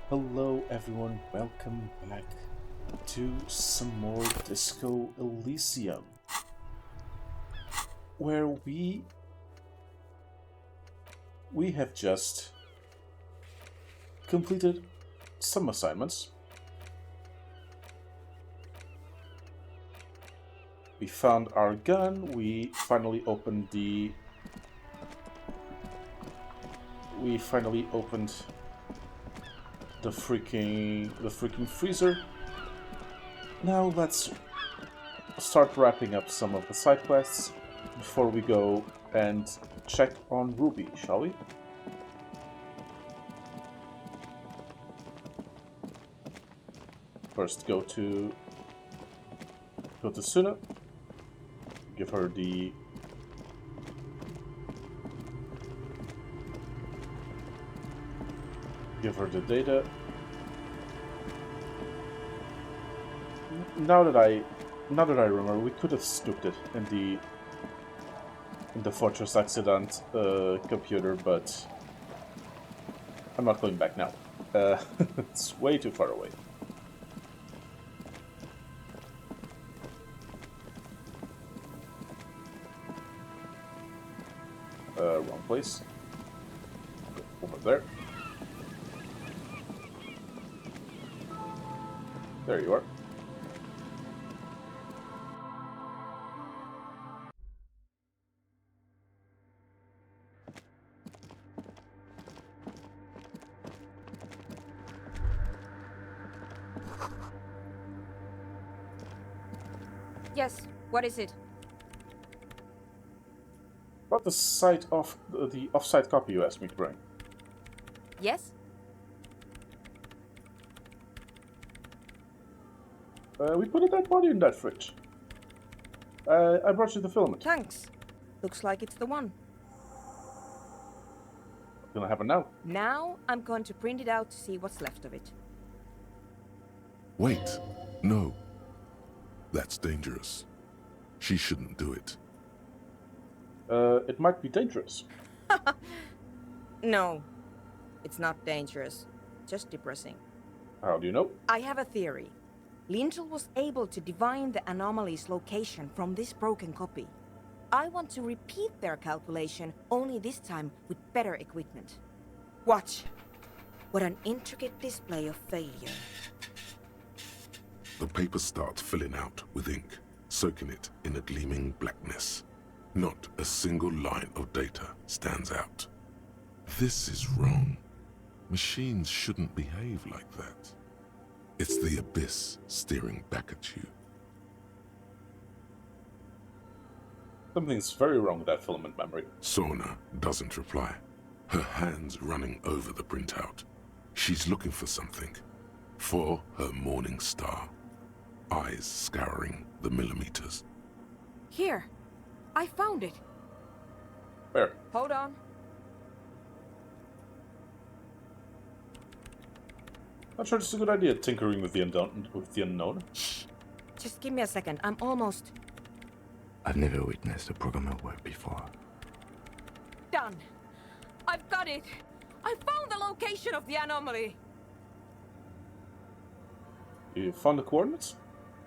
Hello everyone, welcome back to some more Disco Elysium, where we have just completed some assignments. We found our gun, we finally opened the freaking freezer. Now let's start wrapping up some of the side quests before we go and check on Ruby, shall we? First go to Suna, give her the data. Now that I remember, we could have snooped it in the Fortress Accident computer, but I'm not going back now. It's way too far away. Wrong place. Over there. There you are. Yes, what is it? About the site of the off-site copy you asked me to bring. Yes? We put a dead body in that fridge. I brought you the filament. Thanks. Looks like it's the one. What's gonna happen now? Now I'm going to print it out to see what's left of it. Wait, no. That's dangerous. She shouldn't do it. It might be dangerous. No, it's not dangerous. Just depressing. How do you know? I have a theory. Lintel was able to divine the anomaly's location from this broken copy. I want to repeat their calculation, only this time with better equipment. Watch. What an intricate display of failure. The paper starts filling out with ink, soaking it in a gleaming blackness. Not a single line of data stands out. This is wrong. Machines shouldn't behave like that. It's the abyss staring back at you. Something's very wrong with that filament memory. Sona doesn't reply, her hands running over the printout. She's looking for something. For her morning star. Eyes scouring the millimeters. Here. I found it. Where? Hold on. Not sure it's a good idea tinkering with the unknown. Shh. Just give me a second. I'm almost... I've never witnessed a program at work before. done. I've got it. I found the location of the anomaly. You found the coordinates?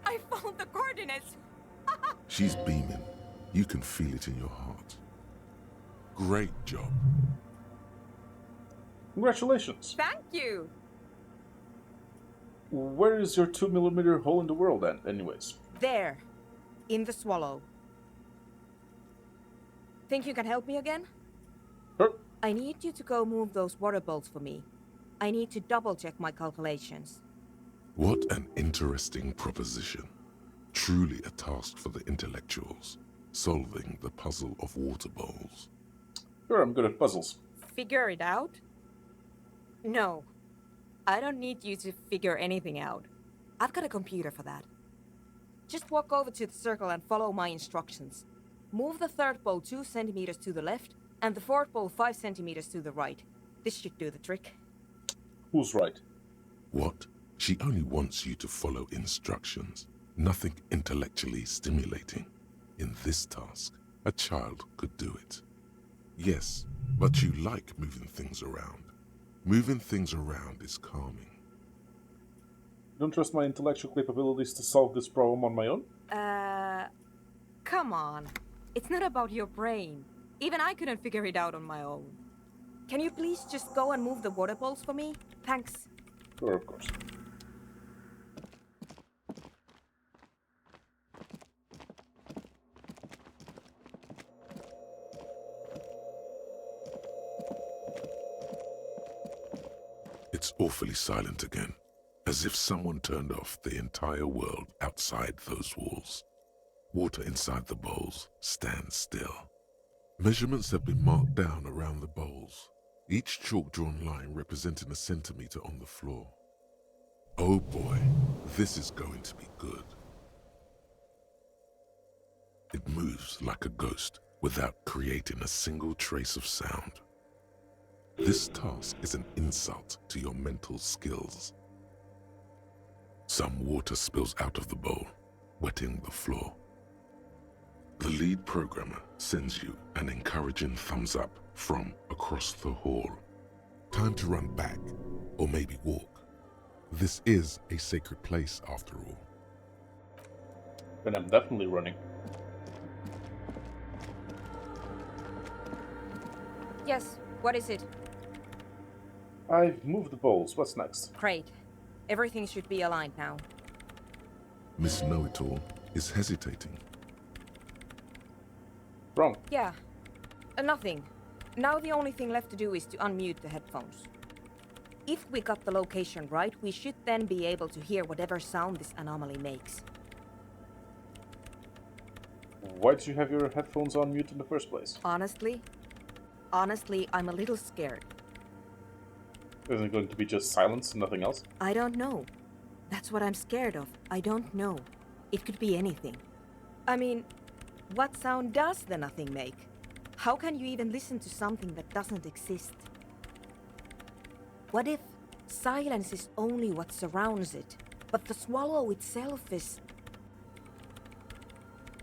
I found the coordinates. She's beaming. You can feel it in your heart. Great job. Congratulations. Thank you. Where is your 2mm hole in the world then, anyways? There. In the swallow. Think you can help me again? Sure. I need you to go move those water bolts for me. I need to double-check my calculations. What an interesting proposition. Truly a task for the intellectuals, solving the puzzle of water bowls. Sure, I'm good at puzzles. Figure it out? No. I don't need you to figure anything out. I've got a computer for that. Just walk over to the circle and follow my instructions. Move the third bowl 2 centimeters to the left, and the fourth bowl 5 centimeters to the right. This should do the trick. Who's right? What? She only wants you to follow instructions. Nothing intellectually stimulating. In this task, a child could do it. Yes, but you like moving things around. Moving things around is calming. Don't trust my intellectual capabilities to solve this problem on my own? Come on. It's not about your brain. Even I couldn't figure it out on my own. Can you please just go and move the water bowls for me? Thanks. Sure, of course. It's awfully silent again, as if someone turned off the entire world outside those walls. Water inside the bowls stands still. Measurements have been marked down around the bowls, each chalk-drawn line representing a centimeter on the floor. Oh boy, this is going to be good. It moves like a ghost without creating a single trace of sound. This task is an insult to your mental skills. Some water spills out of the bowl, wetting the floor. The lead programmer sends you an encouraging thumbs up from across the hall. Time to run back, or maybe walk. This is a sacred place after all. Then I'm definitely running. Yes, what is it? I've moved the bowls. What's next? Great. Everything should be aligned now. Miss Know-It-All is hesitating. Wrong. Yeah. Nothing. Now the only thing left to do is to unmute the headphones. If we got the location right, we should then be able to hear whatever sound this anomaly makes. Why did you have your headphones on mute in the first place? Honestly, I'm a little scared. Isn't it going to be just silence and nothing else? I don't know. That's what I'm scared of. I don't know. It could be anything. I mean, what sound does the nothing make? How can you even listen to something that doesn't exist? What if silence is only what surrounds it, but the swallow itself is...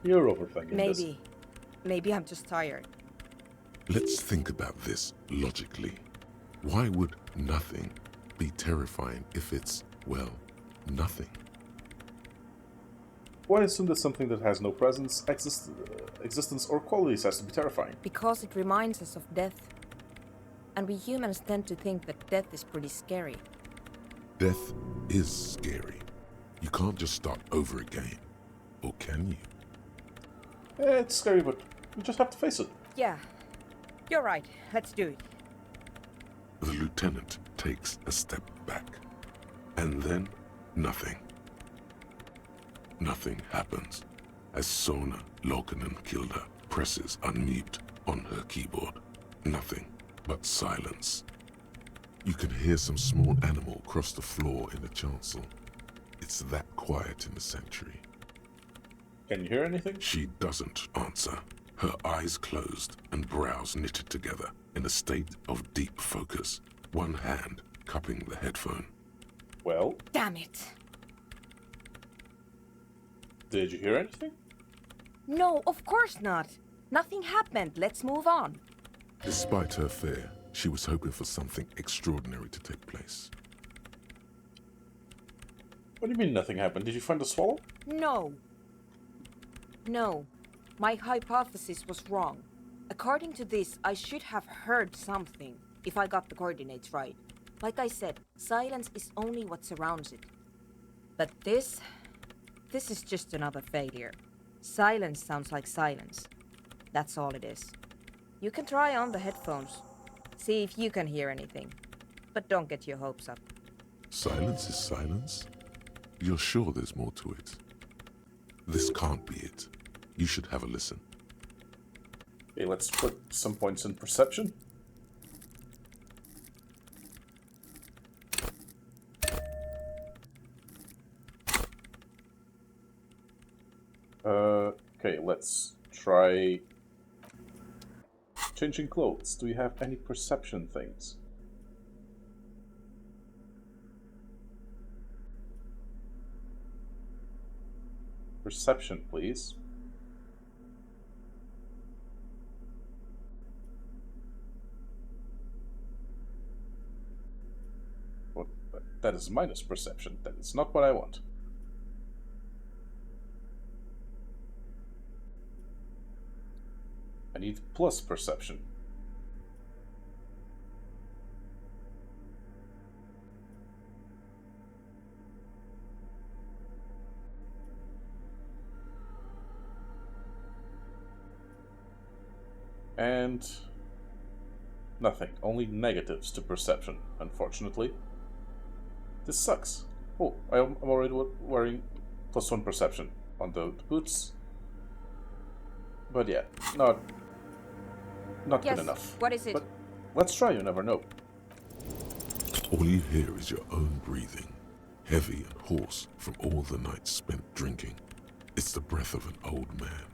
You're overthinking this. Maybe I'm just tired. Let's think about this logically. Why would nothing be terrifying if it's, well, nothing? Why assume that something that has no presence, existence, or qualities has to be terrifying? Because it reminds us of death. And we humans tend to think that death is pretty scary. Death is scary. You can't just start over again. Or can you? It's scary, but you just have to face it. Yeah, you're right. Let's do it. The lieutenant takes a step back. And then, nothing. Nothing happens as Sona Lokanen-Kilda presses unmute on her keyboard. Nothing but silence. You can hear some small animal cross the floor in the chancel. It's that quiet in the sanctuary. Can you hear anything? She doesn't answer. Her eyes closed and brows knitted together in a state of deep focus, one hand cupping the headphone. Well, Damn it. did you hear anything? No, of course not. Nothing happened. Let's move on. Despite her fear, she was hoping for something extraordinary to take place. What do you mean nothing happened? Did you find the swallow? No. No. My hypothesis was wrong. According to this, I should have heard something, if I got the coordinates right. Like I said, silence is only what surrounds it. But this is just another failure. Silence sounds like silence. That's all it is. You can try on the headphones. See if you can hear anything. But don't get your hopes up. Silence is silence? You're sure there's more to it? This can't be it. You should have a listen. Okay, let's put some points in perception. Okay, let's try changing clothes. Do we have any perception things? Perception, please. That is minus perception. That is not what I want. I need plus perception. And nothing. Only negatives to perception, unfortunately. This sucks. Oh, I'm already wearing +1 perception on the boots. But yeah, not Yes, good enough. what is it? But let's try, you never know. All you hear is your own breathing, heavy and hoarse from all the nights spent drinking. It's the breath of an old man.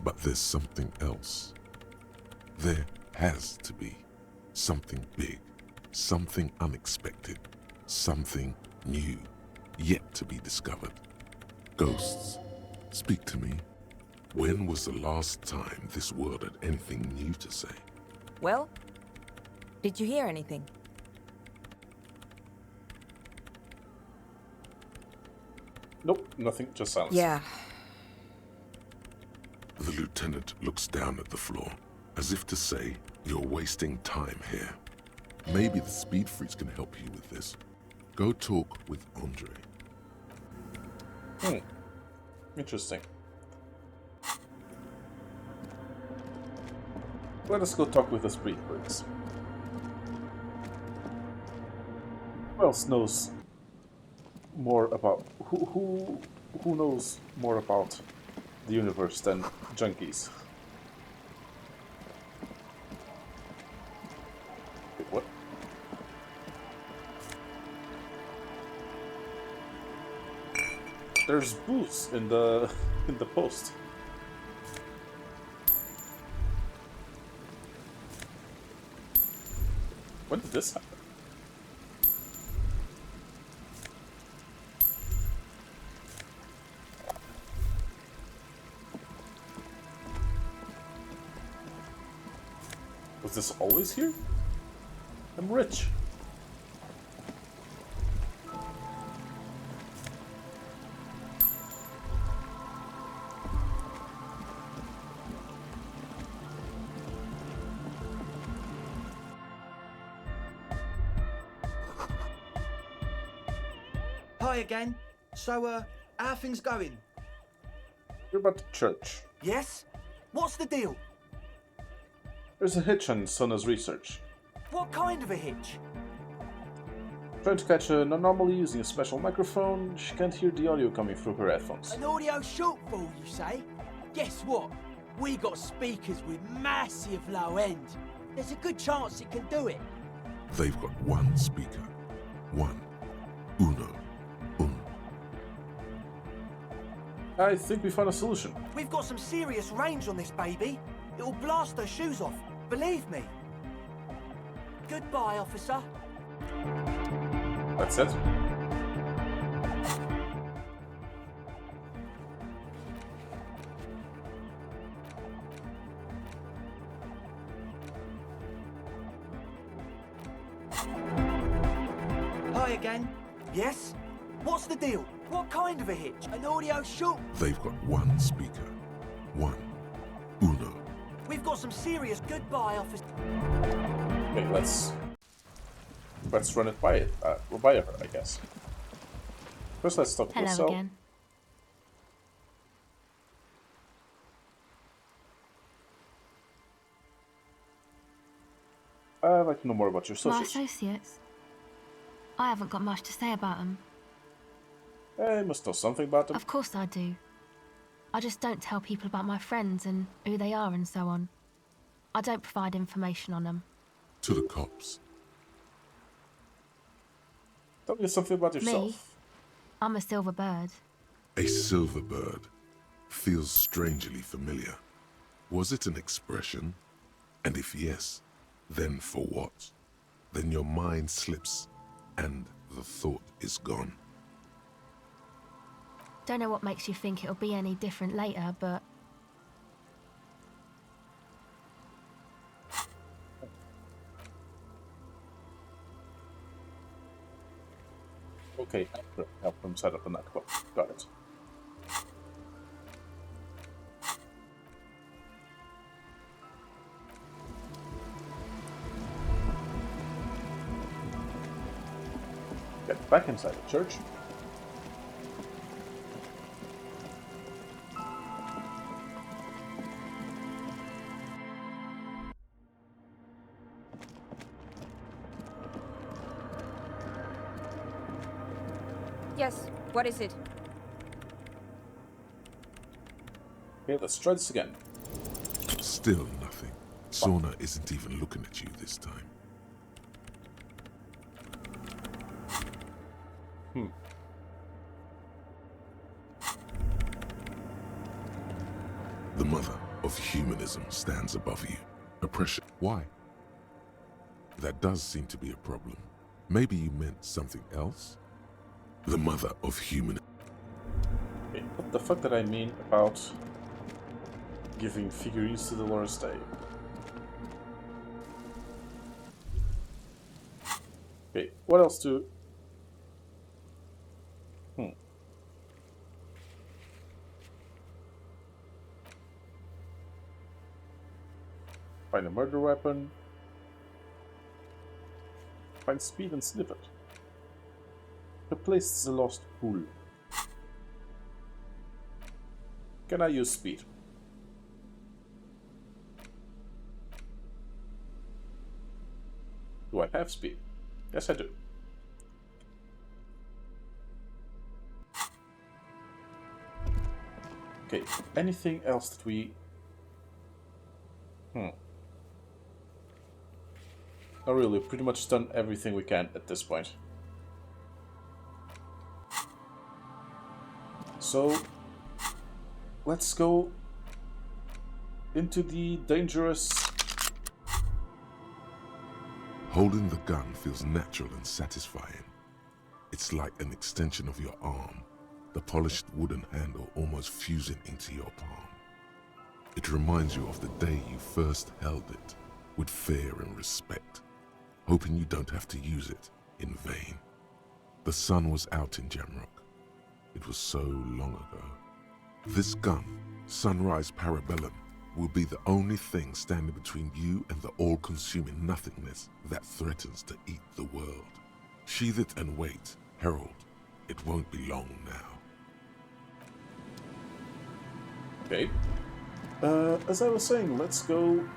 But there's something else. There has to be something big, something unexpected, something new, yet to be discovered. Ghosts, speak to me. When was the last time this world had anything new to say? Well, did you hear anything? Nope, nothing, just silence. Yeah. The lieutenant looks down at the floor, as if to say, you're wasting time here. Maybe the speed freaks can help you with this. Go talk with Andre. Interesting. Let us go talk with the speed freaks. Who else knows more about who knows more about the universe than junkies? Wait, what? There's booze in the post. When did this happen? Was this always here? I'm rich. Hi again. So, how are things going? We're about to church. Yes? What's the deal? There's a hitch on Sona's research. What kind of a hitch? Trying to catch an anomaly using a special microphone, she can't hear the audio coming through her headphones. An audio shortfall, you say? Guess what? We got speakers with massive low end. There's a good chance it can do it. They've got one speaker. One. Uno. Un. I think we found a solution. We've got some serious range on this baby. It'll blast her shoes off, believe me. Goodbye, officer. That's it. Hi again. Yes? What's the deal? What kind of a hitch? An audio short? They've got one speaker. One. Uno. We've got some serious goodbye, officer. Okay, let's run it by by her, I guess. First, let's talk to Hello Cell. again. I'd like to know more about your My associates. associates. I haven't got much to say about them. I must know something about them. Of course I do. I just don't tell people about my friends and who they are and so on. I don't provide information on them. To the cops. Tell me something about yourself. Me? I'm a silver bird. A silver bird. Feels strangely familiar. Was it an expression? And if yes, then for what? Then your mind slips and the thought is gone. Don't know what makes you think it'll be any different later, but Okay, help them set up the network. Got it. Get back inside the church. Yes, what is it? Okay, let's try this again. Still nothing. Sauna isn't even looking at you this time. The mother of humanism stands above you. Oppression. Why? That does seem to be a problem. Maybe you meant something else? The mother of human. Okay, what the fuck did I mean about giving figurines to the Lord's Day? Okay, what else to... Find a murder weapon. Find speed and snippet. Replace the lost pool. Can I use speed? Do I have speed? Yes, I do. Okay, anything else that we... Not really, pretty much done everything we can at this point. So, let's go into the dangerous... Holding the gun feels natural and satisfying. It's like an extension of your arm, the polished wooden handle almost fusing into your palm. It reminds you of the day you first held it, with fear and respect, hoping you don't have to use it in vain. The sun was out in Jamrock. It was so long ago. This gun, Sunrise Parabellum, will be the only thing standing between you and the all-consuming nothingness that threatens to eat the world. Sheathe it and wait, Herald. It won't be long now. Okay. As I was saying, let's go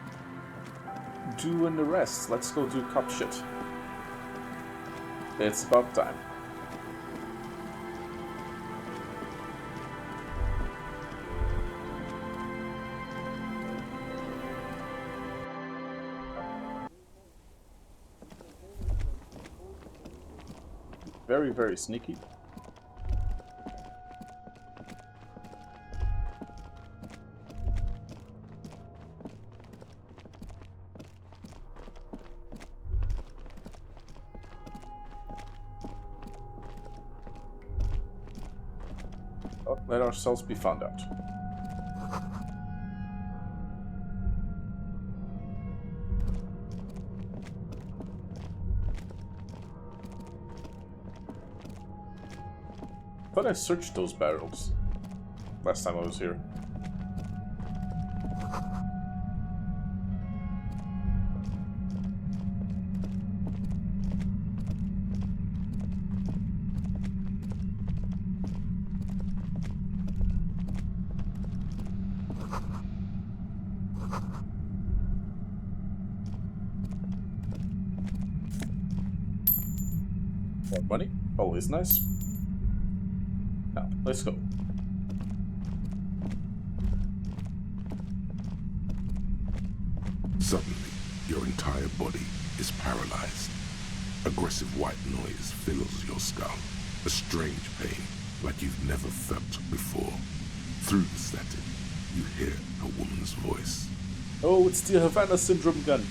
do an arrest. Let's go do cop shit. It's about time. Very, very sneaky. Oh, let ourselves be found out. I thought I searched those barrels last time I was here. More money, always nice. Now, let's go. Suddenly, your entire body is paralyzed. Aggressive white noise fills your skull. A strange pain, like you've never felt before. Through the static, you hear a woman's voice. Oh, it's the Havana syndrome gun.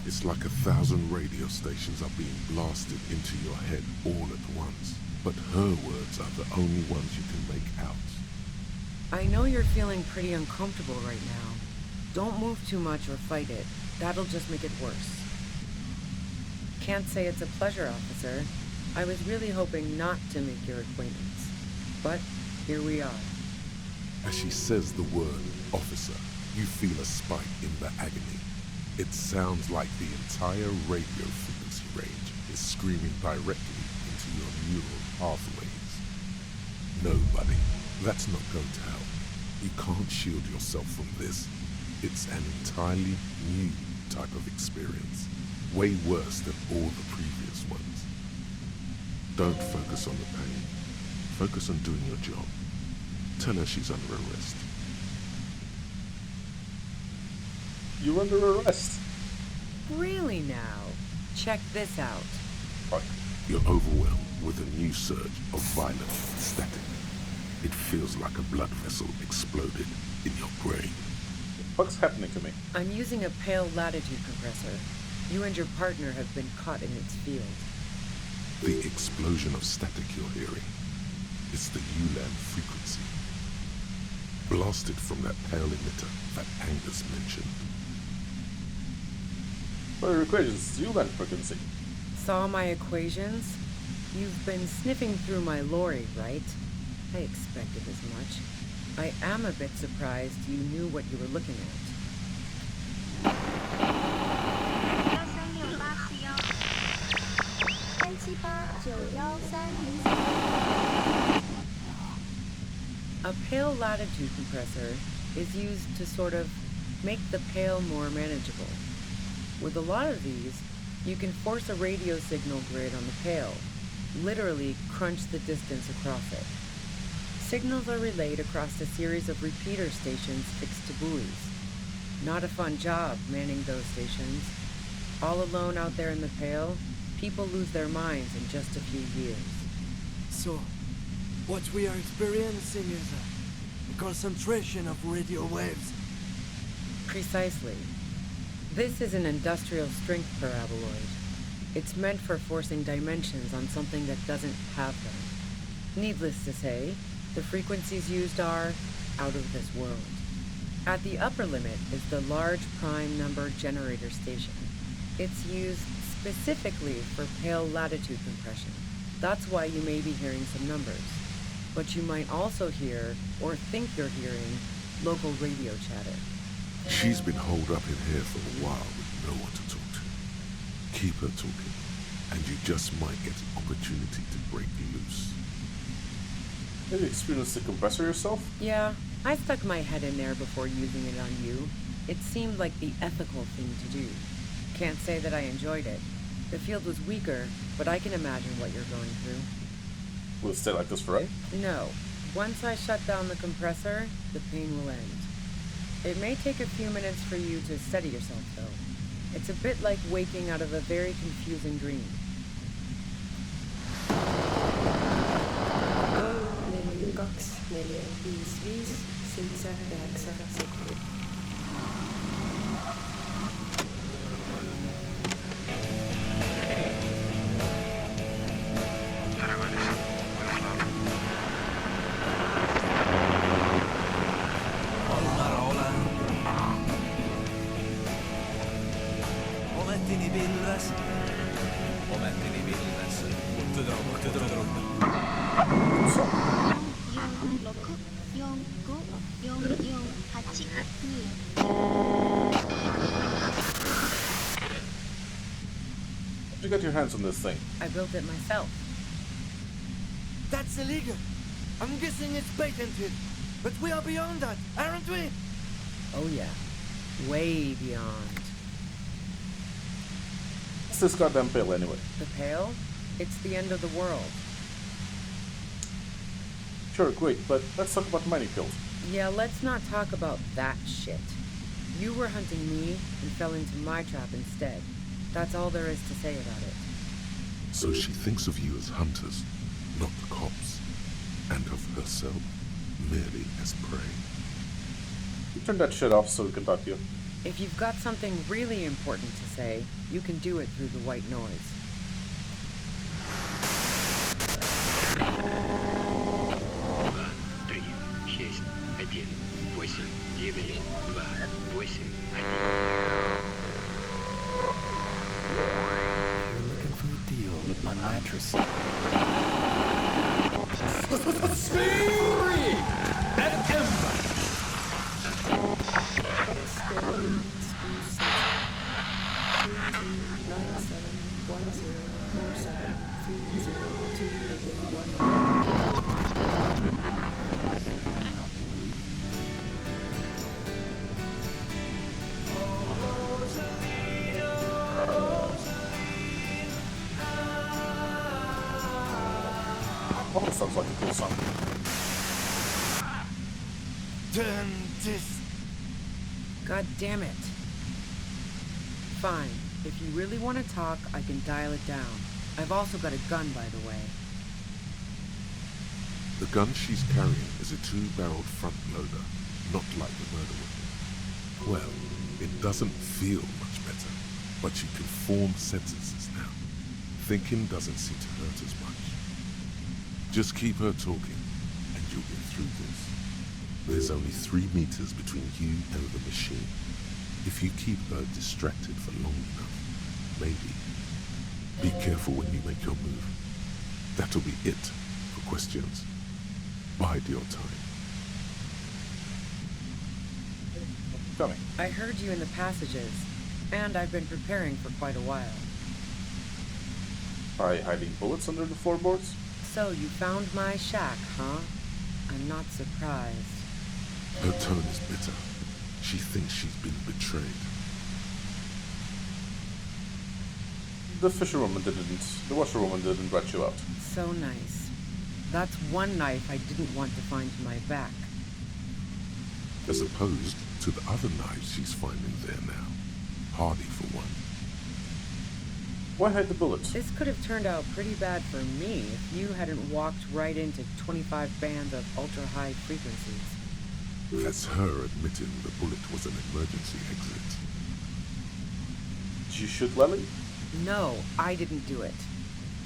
It's like 1,000 radio stations are being blasted into your head all at once. But her words are the only ones you can make out. I know you're feeling pretty uncomfortable right now. Don't move too much or fight it. That'll just make it worse. Can't say it's a pleasure, officer. I was really hoping not to make your acquaintance. But here we are. As she says the word officer, you feel a spike in the agony. It sounds like the entire radio frequency range is screaming directly into your neural pathways. No, buddy, that's not going to help. You can't shield yourself from this. It's an entirely new type of experience, way worse than all the previous ones. Don't focus on the pain. Focus on doing your job. Tell her she's under arrest. You're under arrest. Really now? Check this out. Fuck. You're overwhelmed with a new surge of violent static. It feels like a blood vessel exploded in your brain. What's happening to me? I'm using a pale latitude compressor. You and your partner have been caught in its field. The explosion of static you're hearing is the ULAN frequency, blasted from that pale emitter that Angus mentioned. What are your equations? ULAN frequency. Saw my equations? You've been sniffing through my lorry, right? I expected as much. I am a bit surprised you knew what you were looking at. A pale latitude compressor is used to sort of make the pale more manageable. With a lot of these, you can force a radio signal grid on the pale, literally crunch the distance across it. Signals are relayed across a series of repeater stations fixed to buoys. Not a fun job manning those stations. All alone out there in the pale, people lose their minds in just a few years. So, what we are experiencing is a concentration of radio waves. Precisely. This is an industrial strength paraboloid. It's meant for forcing dimensions on something that doesn't have them. Needless to say, the frequencies used are out of this world. At the upper limit is the large prime number generator station. It's used specifically for pale latitude compression. That's why you may be hearing some numbers. But you might also hear, or think you're hearing, local radio chatter. She's been holed up in here for a while with no one to talk to. Keep her talking, and you just might get an opportunity to break loose. Have you experienced the compressor yourself? Yeah, I stuck my head in there before using it on you. It seemed like the ethical thing to do. Can't say that I enjoyed it. The field was weaker, but I can imagine what you're going through. Will it stay like this forever? No. Once I shut down the compressor, the pain will end. It may take a few minutes for you to steady yourself, though. It's a bit like waking out of a very confusing dream. How'd you get your hands on this thing? I built it myself. That's illegal. I'm guessing it's patented. But we are beyond that, aren't we? Oh yeah. Way beyond. What's this goddamn pill anyway? The Pale? It's the end of the world. Sure, great, but let's talk about mining pills. Yeah, let's not talk about that shit. You were hunting me and fell into my trap instead. That's all there is to say about it. So she thinks of you as hunters, not the cops, and of herself merely as prey. You turn that shit off so we can talk to you. If you've got something really important to say, you can do it through the white noise. You're looking for a deal with my mattress. Oh, that sounds like a cool song. Turn this. God damn it. Fine. If you really want to talk, I can dial it down. I've also got a gun, by the way. The gun she's carrying is a 2-barreled front loader, not like the murder weapon. Well, it doesn't feel much better, but you can form sentences now. Thinking doesn't seem to hurt as much. Just keep her talking, and you'll get through this. There's only 3 meters between you and the machine. If you keep her distracted for long enough, maybe. Be careful when you make your move. That'll be it for questions. Bide your time. Coming. I heard you in the passages, and I've been preparing for quite a while. By hiding bullets under the floorboards? So you found my shack, huh? I'm not surprised. Her tone is bitter. She thinks she's been betrayed. The washerwoman didn't rat you out. So nice. That's one knife I didn't want to find to my back. As opposed to the other knives she's finding there now. Hardy for one. Why hide the bullets? This could have turned out pretty bad for me if you hadn't walked right into 25 bands of ultra-high frequencies. That's her admitting the bullet was an emergency exit. Did you shoot Lely? No, I didn't do it.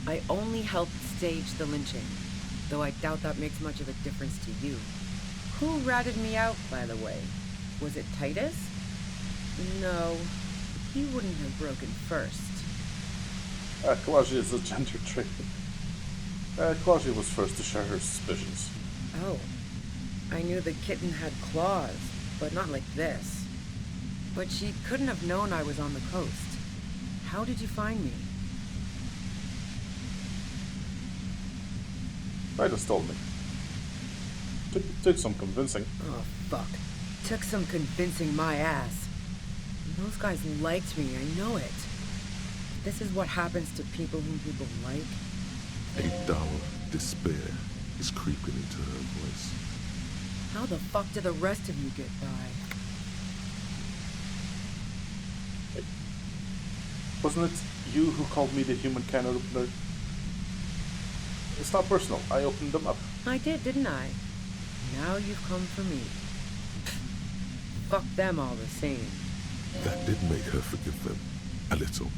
I only helped stage the lynching, though I doubt that makes much of a difference to you. Who ratted me out, by the way? Was it Titus? No, he wouldn't have broken first. Kawaji is a gender trait. Kawaji was first to share her suspicions. Oh, I knew the kitten had claws, but not like this. But she couldn't have known I was on the coast. How did you find me? Titus told me. Took some convincing. Oh, fuck. Took some convincing my ass. Those guys liked me, I know it. This is what happens to people whom people like. A dull despair is creeping into her voice. How the fuck did the rest of you get by? Wasn't it you who called me the human can opener? It's not personal. I opened them up. I did, didn't I? Now you've come for me. Fuck them all the same. That did make her forgive them. A little.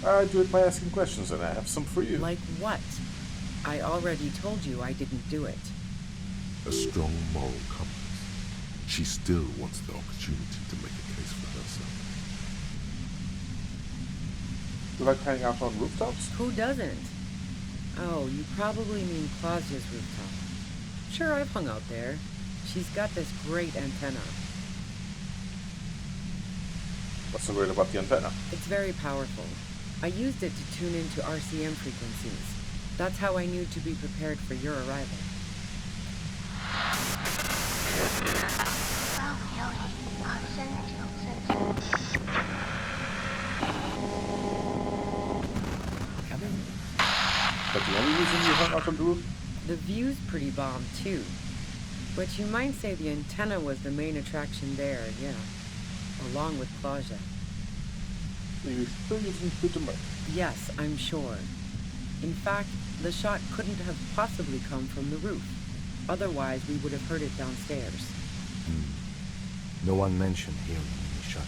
I do it by asking questions, and I have some for you. Like what? I already told you I didn't do it. A strong moral compass. She still wants the opportunity to make a case for herself. You like hanging out on rooftops? Who doesn't? Oh, you probably mean Claudia's rooftop. Sure, I've hung out there. She's got this great antenna. What's so great about the antenna? It's very powerful. I used it to tune into RCM frequencies. That's how I knew to be prepared for your arrival. But the only reason you hung out on the roof? The view's pretty bomb, too. But you might say the antenna was the main attraction there, yeah. Along with Claudia. You still using Gutenberg? Yes, I'm sure. In fact, the shot couldn't have possibly come from the roof. Otherwise, we would have heard it downstairs. No one mentioned hearing any shot.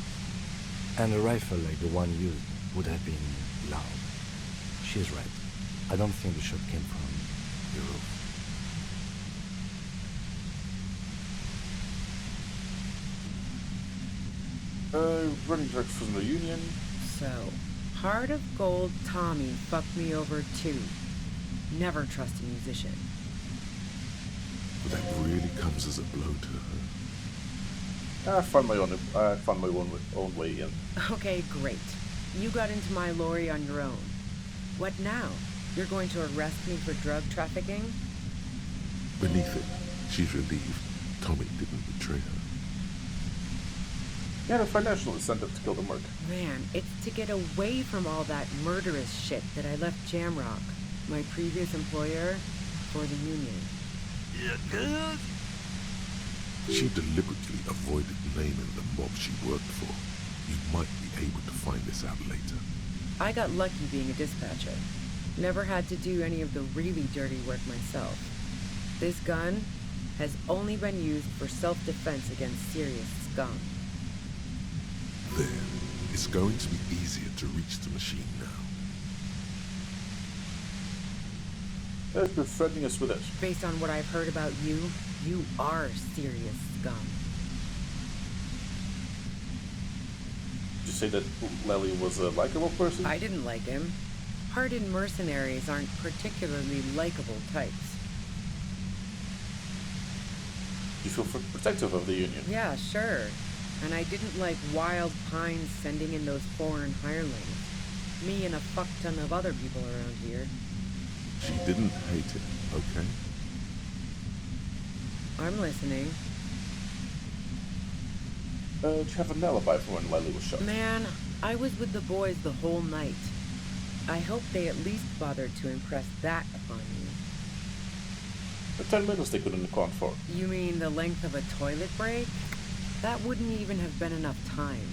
And a rifle like the one used would have been loud. She's right. I don't think the shot came from the roof. Running direct from the Union. So, Heart of Gold Tommy fucked me over too. Never trust a musician. But that really comes as a blow to her. I found my own way in. Okay, great. You got into my lorry on your own. What now? You're going to arrest me for drug trafficking? Beneath it, she's relieved Tommy didn't betray her. He had a financial incentive to kill the merc. Man, it's to get away from all that murderous shit that I left Jamrock, my previous employer, for the Union. She deliberately avoided naming the mob she worked for. You might be able to find this out later. I got lucky being a dispatcher. Never had to do any of the really dirty work myself. This gun has only been used for self-defense against serious scum. There. It's going to be easier to reach the machine now. They've been threatening us with it. Based on what I've heard about you, you are serious scum. Did you say that Lely was a likable person? I didn't like him. Hardened mercenaries aren't particularly likable types. You feel protective of the Union? Yeah, sure. And I didn't like Wild Pines sending in those foreign hirelings. Me and a fuck ton of other people around here. She didn't hate it, okay? I'm listening. Do you have an alibi for when Lely was shot? Man, I was with the boys the whole night. I hope they at least bothered to impress that upon you. The 10 minutes they couldn't account for. You mean the length of a toilet break? That wouldn't even have been enough time.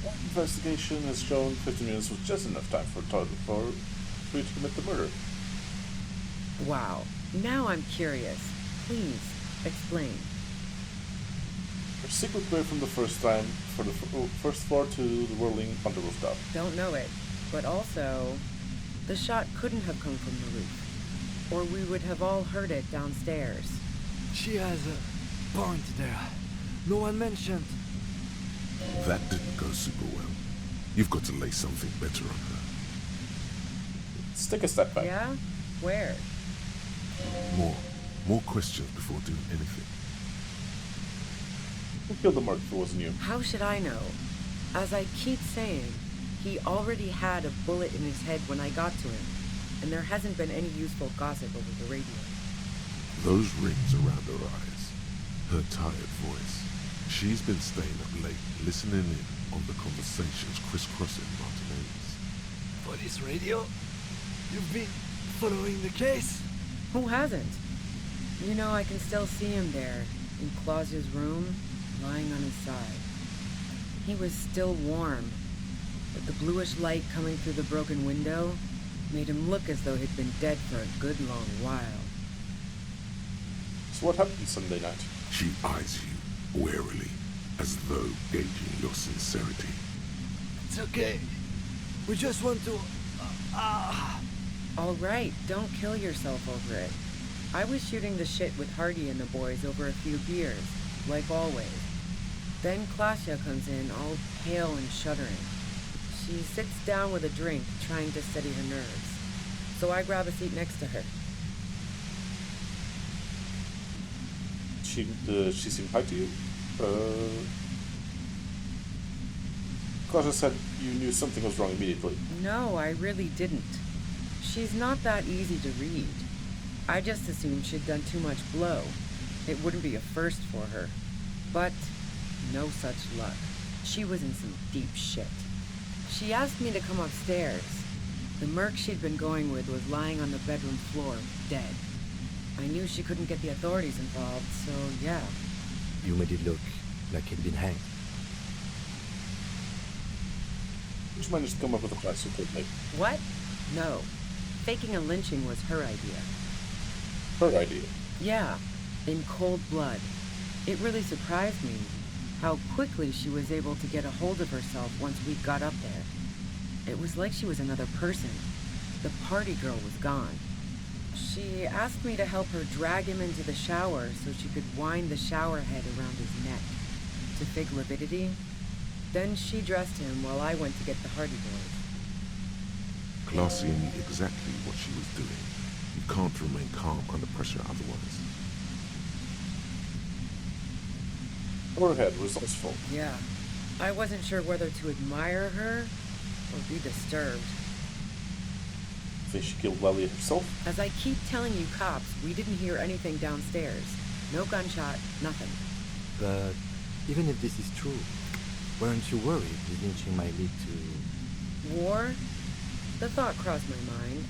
Investigation has shown 15 minutes was just enough time for you to commit the murder. Wow. Now I'm curious. Please, explain. A secret way from the first time, for the first floor to the whirling on the rooftop. Don't know it. But also, the shot couldn't have come from the roof. Or we would have all heard it downstairs. She has a point there. No one mentioned. That didn't go super well. You've got to lay something better on her. Let's take a step back. Yeah? Where? More questions before doing anything. Who killed the merc if it wasn't you? How should I know? As I keep saying, he already had a bullet in his head when I got to him, and there hasn't been any useful gossip over the radio. Those rings around her eyes, her tired voice. She's been staying up late, listening in on the conversations crisscrossing Martinez. Police radio? You've been following the case? Who hasn't? You know, I can still see him there, in Claus's room, lying on his side. He was still warm, but the bluish light coming through the broken window made him look as though he'd been dead for a good long while. So what happened Sunday night? She eyes you warily, as though gauging your sincerity. It's okay. We just want to... All right, don't kill yourself over it. I was shooting the shit with Hardy and the boys over a few beers, like always. Then Klasia comes in, all pale and shuddering. She sits down with a drink, trying to steady her nerves. So I grab a seat next to her. She seemed high to you? Klausha said you knew something was wrong immediately. No, I really didn't. She's not that easy to read. I just assumed she'd done too much blow. It wouldn't be a first for her. But no such luck. She was in some deep shit. She asked me to come upstairs. The merc she'd been going with was lying on the bedroom floor, dead. I knew she couldn't get the authorities involved, so yeah. You made it look like he'd been hanged. Just managed to come up with a price you could make. What? No. Faking a lynching was her idea. Her idea. Yeah, in cold blood. It really surprised me how quickly she was able to get a hold of herself once we got up there. It was like she was another person. The party girl was gone. She asked me to help her drag him into the shower so she could wind the shower head around his neck to fake lividity. Then she dressed him while I went to get the Hardy Boys. Glacia knew exactly what she was doing. You can't remain calm under pressure otherwise. Overhead, resourceful. Yeah. I wasn't sure whether to admire her or be disturbed. Think she killed Lily herself? As I keep telling you cops, we didn't hear anything downstairs. No gunshot, nothing. But even if this is true, weren't you worried this lynching might lead to... War? The thought crossed my mind.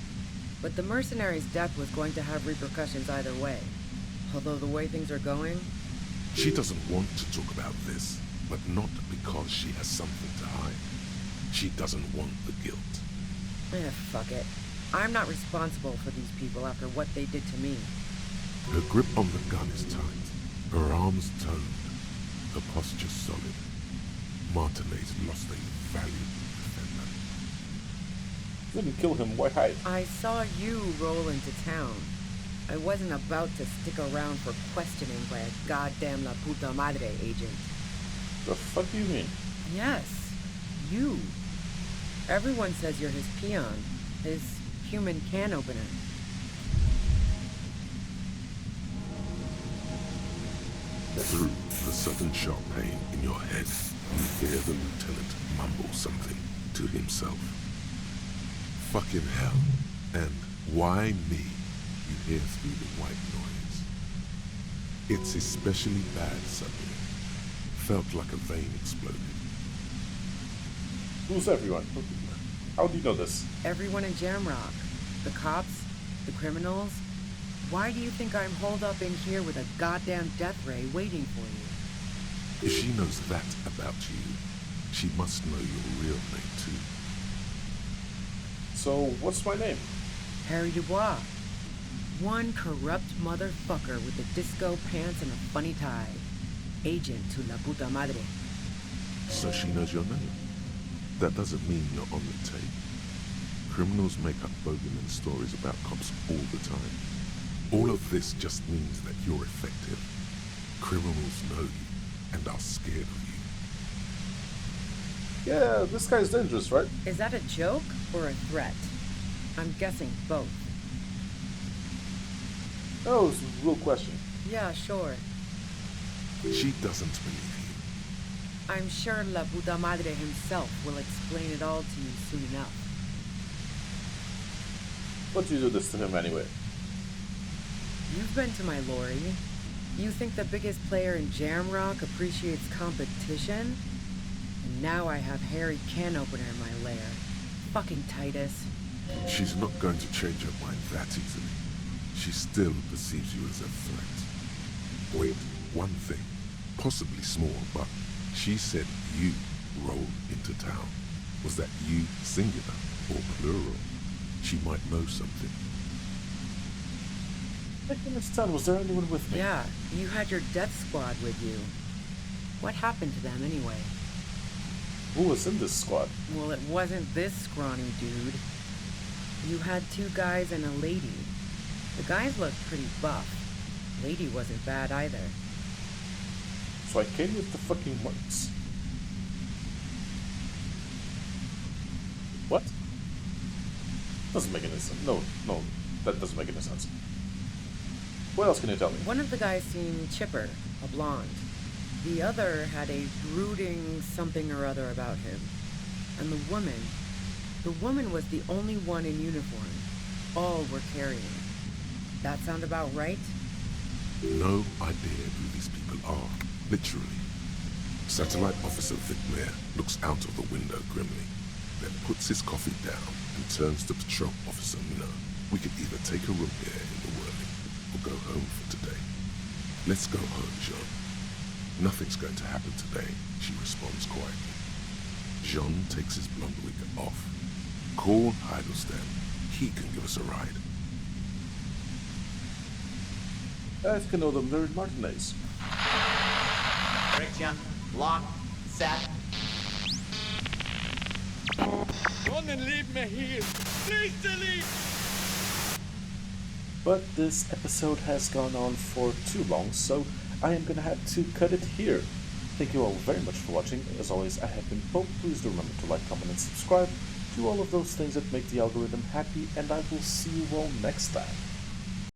But the mercenary's death was going to have repercussions either way. Although the way things are going... She doesn't want to talk about this, but not because she has something to hide. She doesn't want the guilt. Fuck it. I'm not responsible for these people after what they did to me. Her grip on the gun is tight, her arms toned, her posture solid. Martinez lost a valuable defender. Didn't kill him, why hide? I saw you roll into town. I wasn't about to stick around for questioning by a goddamn La Puta Madre agent. The fuck do you mean? Yes, you. Everyone says you're his peon, his human can opener. Through the sudden sharp pain in your head, you hear the lieutenant mumble something to himself. Fucking hell. And why me? You hear through the white noise. It's especially bad suddenly. Felt like a vein exploded. Who's everyone? How do you know this? Everyone in Jamrock. The cops, the criminals. Why do you think I'm holed up in here with a goddamn death ray waiting for you? If she knows that about you, she must know your real name too. So, what's my name? Harry Dubois. One corrupt motherfucker with the disco pants and a funny tie. Agent to La Puta Madre. So she knows your name. That doesn't mean you're on the tape. Criminals make up bogeyman stories about cops all the time. All of this just means that you're effective. Criminals know you and are scared of you. Yeah, this guy's dangerous, right? Is that a joke or a threat? I'm guessing both. Oh, it's a real question. Yeah, sure. She doesn't believe you. I'm sure La Puta Madre himself will explain it all to you soon enough. What do you do this to him anyway? You've been to my lorry. You think the biggest player in Jamrock appreciates competition? And now I have Harry Can Opener in my lair. Fucking Titus. She's not going to change her mind that easily. She still perceives you as a threat. Wait, one thing, possibly small, but she said you rolled into town. Was that you singular or plural? She might know something. I can understand. Was there anyone with me? Yeah, you had your death squad with you. What happened to them anyway? Who was in this squad? Well, it wasn't this scrawny dude. You had two guys and a lady. The guys looked pretty buff. Lady wasn't bad either. So I came with the fucking monks. What? Doesn't make any sense. No, that doesn't make any sense. What else can you tell me? One of the guys seemed chipper, a blonde. The other had a brooding something or other about him. And the woman was the only one in uniform. All were carrying. That sound about right? No idea who these people are, literally. Satellite Officer Vic Mayer looks out of the window grimly, then puts his coffee down and turns to Patrol Officer Minot. We could either take a room here in the Whirling or go home for today. Let's go home, Jean. Nothing's going to happen today, she responds quietly. Jean takes his blonde wig off. Call Heidelstein. He can give us a ride. I think I know them. They're in Martinez. Friction, lock, set. Don't leave me here. Please delete. But this episode has gone on for too long, so I am gonna have to cut it here. Thank you all very much for watching. As always, I have been Pope. Please do remember to like, comment, and subscribe. Do all of those things that make the algorithm happy, and I will see you all next time.